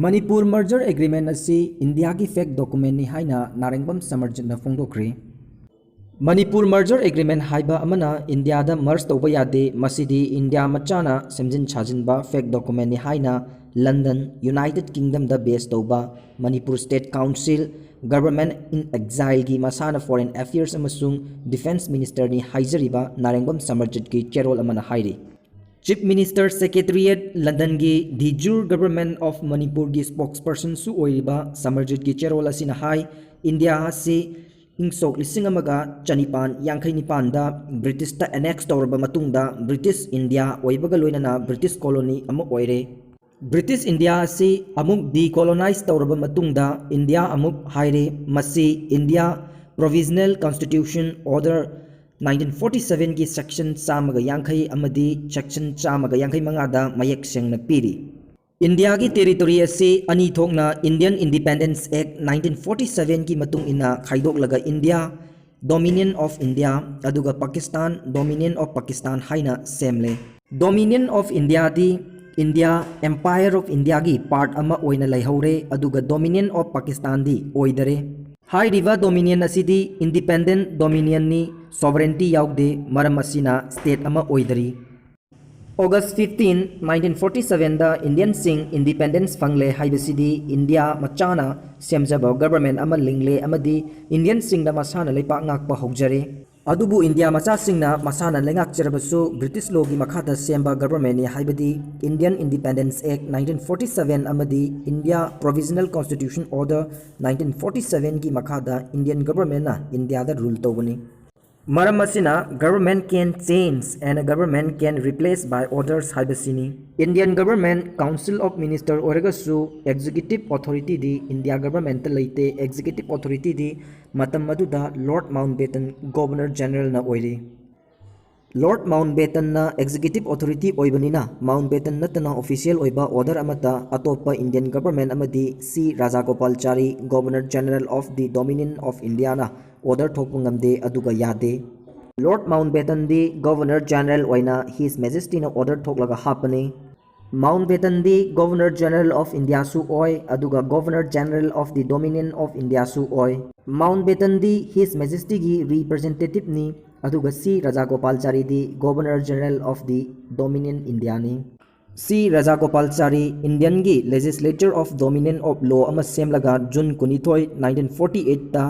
Manipur merger agreement असी India की fake document नि हाइना नारेंगबम समर्जन फोंदोक्री। मणिपुर मर्जर एग्रीमेंट हाइबा अमना इंडिया दा मर्ज तौबा यादे मसीदी इंडिया मचाना सेमजिन छाजिनबा फेक डॉक्यूमेंट नि हाइना लंदन यूनाइटेड किंगडम दा बेस तौबा Manipur state council government in exile की मसाना फॉरेन अफेयर्स अमसुंग डिफेंस मिनिस्टर नि हाइजरिबा नारेंगबम समर्जित की चेरोल अमना हाइरी। चीफ मिनिस्टर सेक्रेटरीट लंदन की दी जूर गवर्नमेंट ऑफ मणिपुर की स्पोक्सपर्सन समरजित की चेरोल इंडिया से इंसोक लिसिंग अमगा चनिपान यांखै निपान ब्रिटिश एनेक्स तौरब मतुंगदा ब्रिटिश इंडिया ओइबगा लोइनना ब्रिटिश कॉलोनी अमा ओइरे। ब्रिटिश इंडिया से अमुक डीकोलोनाइज तौरब मतुंगदा इंडिया अमुक हाइरे मसी इंडिया प्रोविजनल कॉन्स्टिट्यूशन ऑर्डर 1947 की सेक्शन चामग यांखै अमदी सेक्शन चामग यांखै मंगादा मयेक सेंगना पीरी। इंडिया की टेरिटोरी असी अनी थोकना इंडियन इंडिपेंडेंस एक्ट 1947 की मतुंग इना खाइदोकलगा इंडिया डोमिनियन ऑफ इंडिया अदुगा पाकिस्तान डोमिनियन ऑफ पाकिस्तान हाइना सेमले। डोमिनियन ऑफ इंडिया दी इंडिया एम्पायर ऑफ इंडिया की पार्ट अमा ओइना लैहौरे अदुगा डोमिनियन ऑफ पाकिस्तान दी ओइदरे। हाइरिवा डोमिनियन असिदी इंडिपेंडेंट डोमिनियन नि सॉवरेंटी याउदे मरम असिना स्टेट अमा ओइदरी। ऑगस्ट 15 1947 दा इंडियन सिंग इंडिपेंडेंस फंगले हाइबसिदी इंडिया मचाना सेमजब गवर्नमेंट अमा लिंगले अमदी इंडियन सिंग दा मसाना लेपा ngakpa हौजरे। अदुबु इंडिया मचा सिंगना मसाना लेंगाकचरबसु ब्रिटिश लॉ की मखादा सेमबा गवर्नमेंट नि हाइबदी इंडियन इंडिपेंडेंस एक्ट 1947 अमदी इंडिया प्रोविजनल कॉन्स्टिट्यूशन ऑर्डर 1947 की मखादा इंडियन गवर्नमेंट ना इंडिया दा रूल तौबनी। मरम असिना government can change and government can replace by orders हाइबसिनी। Indian government council of minister ओरगसु एग्जीक्यूटिव अथॉरिटी दी इंडिया गवर्नमेंट लेते एग्जीक्यूटिव अथॉरिटी दी मतम मदुदा लॉर्ड माउंटबेटन गवर्नर जनरल ना ओइरी। लॉर्ड माउंटबेटन ना एग्जीक्यूटिव अथॉरिटी ओइबनिना माउंटबेटन नतना ऑफिशियल ओइबा ऑर्डर अमता अतोप इंडियन गवर्नमेंट अमदी C Rajagopalachari governor general of the dominion of India ना ऑर्डर थोप ngamde aduga yade। Lord Mountbatten दी गवर्नर जनरल ओइना हिज मेजेस्टी ना ऑर्डर थोकलगा हापने। माउंटबेटन दी गवर्नर जनरल ऑफ इंडिया सु ओय अदुगा governor general of the dominion of India सु ओय। माउंटबेटन दी हिज मेजेस्टी की रिप्रेजेंटेटिव नी अदुगा सी राजागोपालचारी दी governor general of the dominion India नी। सी राजागोपालचारी इंडियन की legislature of dominion of law अमा सेमलगा जून 19 1948 ता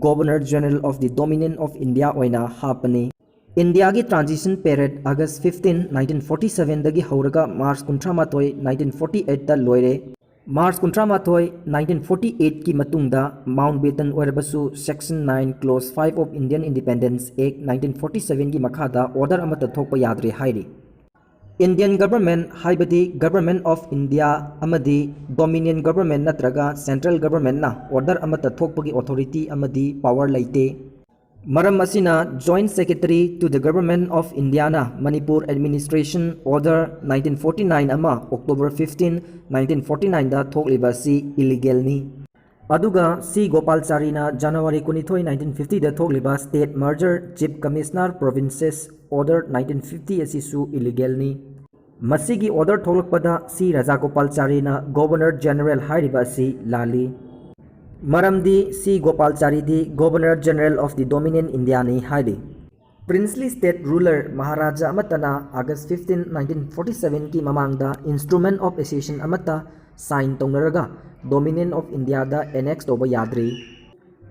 governor general of the dominion of India ओइना हापने। इंडिया की ट्रांजिशन पीरियड अगस्त 15 1947 दगी हौरगा मार्च 19 1948 ता लोइरे। मार्च 19 1948 की मतुंगदा माउंटबेटन ओरबसु section 9 clause 5 of Indian independence act 1947 की मखादा ऑर्डर अमत थोप याद्रे हाइरी। इंडियन गवर्नमेंट हाइबदी गवर्नमेंट ऑफ इंडिया अमदी डोमिनियन गवर्नमेंट नत्रगा सेंट्रल गवर्नमेंट ना ऑर्डर अमत थोपगी अथॉरिटी अमदी पावर लेते। मरम असिना joint secretary to the government of India ना मणिपुर एडमिनिस्ट्रेशन ऑर्डर 1949 अमा अक्टोबर 15 1949 दा थोकलिबासी इलीगल नी। अदुगा सी गोपालचारी ना जनवरी 19 1950 दा थोकलिबा state merger chief commissioner provinces order 1950 असिसु इलीगल नी। मसी की ऑर्डर थोलकपदा सी राजागोपालचारी ना गवर्नर जनरल हाइरिबा सी लाली। मरमदी सी गोपालचारी दी governor general of the dominion India नी हाइरी। प्रिंसली स्टेट रूलर महाराजा अमतना अगस्त 15 1947 की ममांगदा इंस्ट्रूमेंट ऑफ एसेशन अमता साइन तौनरगा डोमिनियन ऑफ इंडिया दा एनेक्स तौबा याद्री।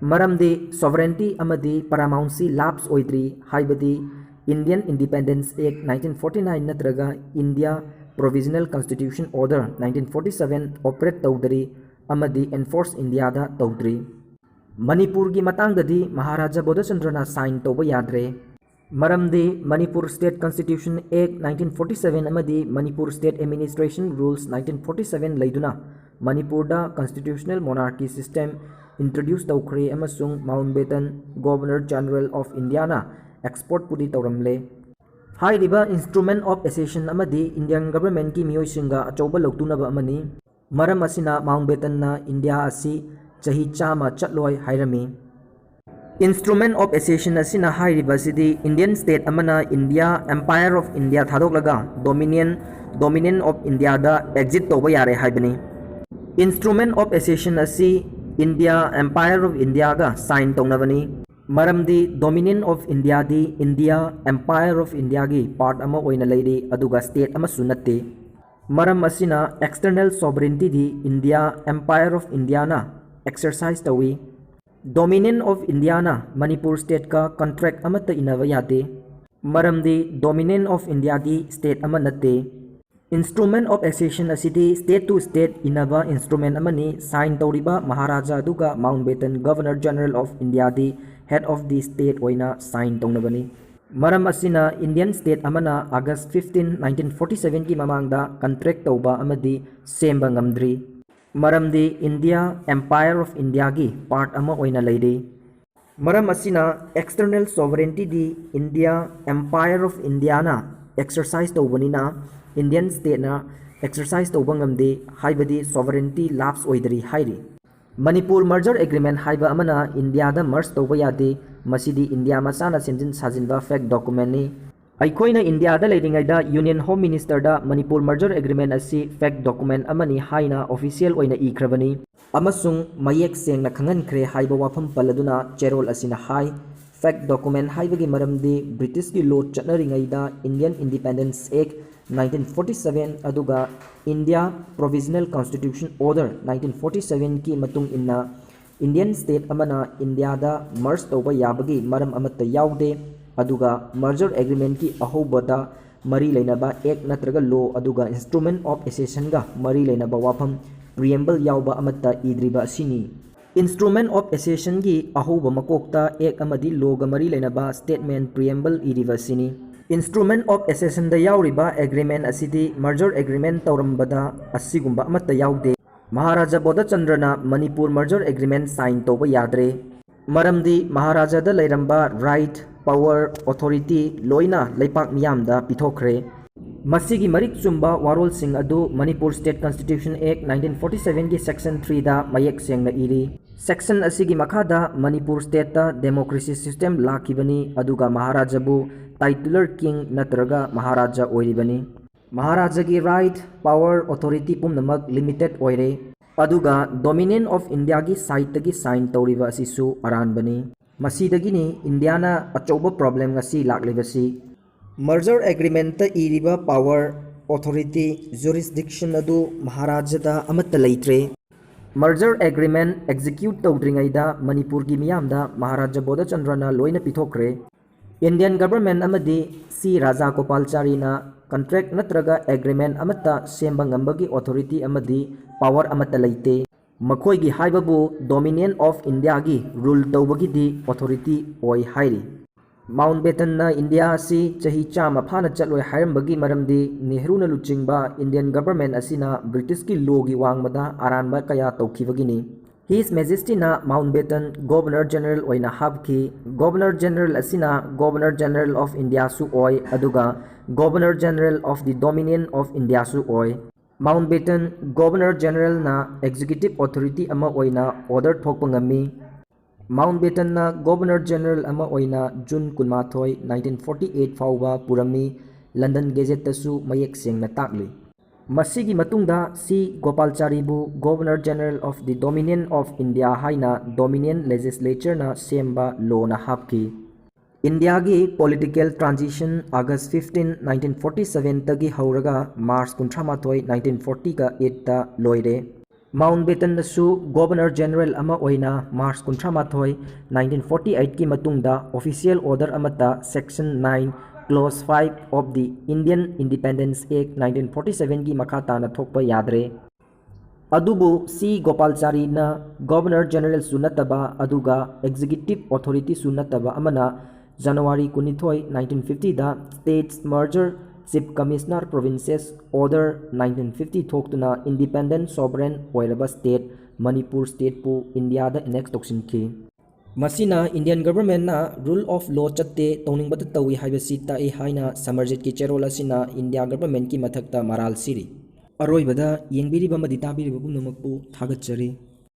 मरमदी सॉवरेंटी अमदी पैरामाउंसी लाप्स ओइद्री हाइबदी इंडियन इंडिपेंडेंस एक्ट 1949 नत्रगा India provisional constitution order 1947 operate तौदरी अमदी एनफोर्स इंडिया दा तौद्री। मणिपुर की मतंगदी महाराजा बोधचंद्रना साइन तौबा याद्रे। मरमदी मणिपुर स्टेट कॉन्स्टिट्यूशन एक्ट 1947 अमदी मणिपुर स्टेट एडमिनिस्ट्रेशन रूल्स 1947 लेदुना मणिपुर दा कॉन्स्टिट्यूशनल मोनार्की सिस्टम इंट्रोड्यूस तौखरे अमसुंग Mountbatten governor general of India ना एक्सपोर्ट पुदी तौरमले। हाइरिबा इंस्ट्रूमेंट ऑफ एसेशन अमदी इंडियन गवर्नमेंट की मियोइसिंगा अचौबा लौतुनबा अमनी। मरम असिना माउंटबेटन ना इंडिया असी चही चामा चटलोय हाइरमी। इंस्ट्रूमेंट ऑफ एसेशन असिना हाइरिबासिदी इंडियन स्टेट अमना इंडिया एम्पायर ऑफ इंडिया थादोकलगा डोमिनियन ऑफ इंडिया दा एग्जिट तौबा यारे हाइबनी। Instrument of Accession asi India Empire of India ga sign tongnabani maramdi Dominion of India di India Empire of India gi part ama oina leiri aduga state ama sunatte maram asina external sovereignty di India Empire of India na exercise tawi Dominion of India na Manipur state ka contract amata inava yate maramdi Dominion of India di state ama natte Instrument of Accession asidi state to state inaba instrument amani sign tawriba Maharaja aduga Mountbatten Governor General of India di head of the state oina sign tawnabani maram asina Indian state amana August 15 1947 ki mamangda contract tawba amadi semba ngamdri maramdi India Empire of India gi part ama oina leide maram asina external sovereignty di India Empire of India na exercise tawbani na Indian state na exercise tawba ngamde haibadi sovereignty lapse oidri hairi Manipur merger agreement haiba amana India da merge tawba yade masidi India masana semjin sajinba fake document ni aikoina India da leidingai da Union Home Minister da Manipur merger agreement asi fake document amani haina official oina ikhrabani amasung mayek sengna khangan khre haiba wafam paladuna cherol asina hai fake document haibagi maramdi British ki law chatnaringai da Indian Independence Act 1947 aduga India Provisional Constitution Order 1947 ki matung inna Indian state amana India da merge tawba yabagi maram amatta yaude aduga merger agreement ki ahobada mari leinaba act natraga law aduga instrument of accession ga mari leinaba wafam preamble yauba amatta idriba sini Instrument of Accession gi ahoba makokta act amadi law ga mari leinaba statement preamble idriba sini Instrument of Accession da yauriba agreement asidi merger agreement tawrambada asigumba amatta yaude Maharaja Bodhachandra na Manipur merger agreement sign tawba yadre maramdi Maharaja da leiramba right power authority loina leipak miyam da pithokre masigi marik chumba warol sing adu Manipur State Constitution Act 1947 gi section 3 da mayek sengna iri section asigi makhada Manipur state ta democracy system lakibani aduga Maharaja bu titular king natraga Maharaja oiribani Maharaja gi right power authority pumnamak limited oire aduga Dominion of India gi site gi sign tawriba asisu aranbani masidagini Indiana achoba problem ngasi laklibasi merger agreement ta iriba power authority jurisdiction adu Maharaja da amatta leitre merger agreement execute tawdringai da Manipur gi miyam da Maharaja Bodhachandra na loina pithokre Indian government amadi C Raja Gopalachari na contract natraga agreement amatta semba ngambagi authority amadi power amatta leite makhoi gi haibabu Dominion of India gi rule tawbagi di authority oi hairi Mountbatten na India si chahi chama phana chatloi hairambagi maramdi Nehru na luchingba Indian government asina British ki law gi wangmada aranba kaya tawkhibagini His Majesty na Mountbatten Governor General oina habki Governor General asina Governor General of India su oi aduga Governor General of the Dominion of India su oi Mountbatten Governor General na executive authority ama oina order thokpa ngami Mountbatten na Governor General ama oina June 18 1948 fawba purami London Gazette tasu mayek sengna takli Masigi matungda si Gopalachari bu Governor General of the Dominion of India haina Dominion Legislature na semba law na hapki India gi political transition August 15 1947 tagi hauraga March 13 1940 ka 8 ta loire Mountbatten su Governor General ama oina March 13 1948 ki matungda official order amata section 9 Clause 5 of the Indian Independence Act 1947 ki makata na thokpa yadre adubu C Gopalachari na Governor General sunataba aduga executive authority sunataba amana January 12 1950 da States Merger Chief Commissioner Provinces Order 1950 thoktuna independent sovereign oiraba state Manipur state pu India da annex toksinki Masina Indian government na rule of law chatte tawningbata tawi haibasi ta e haina Samarjit ki cherol asina India government ki mathakta maral siri aroibada yengbiriba madi tabiriba pumnamakpu thagatchari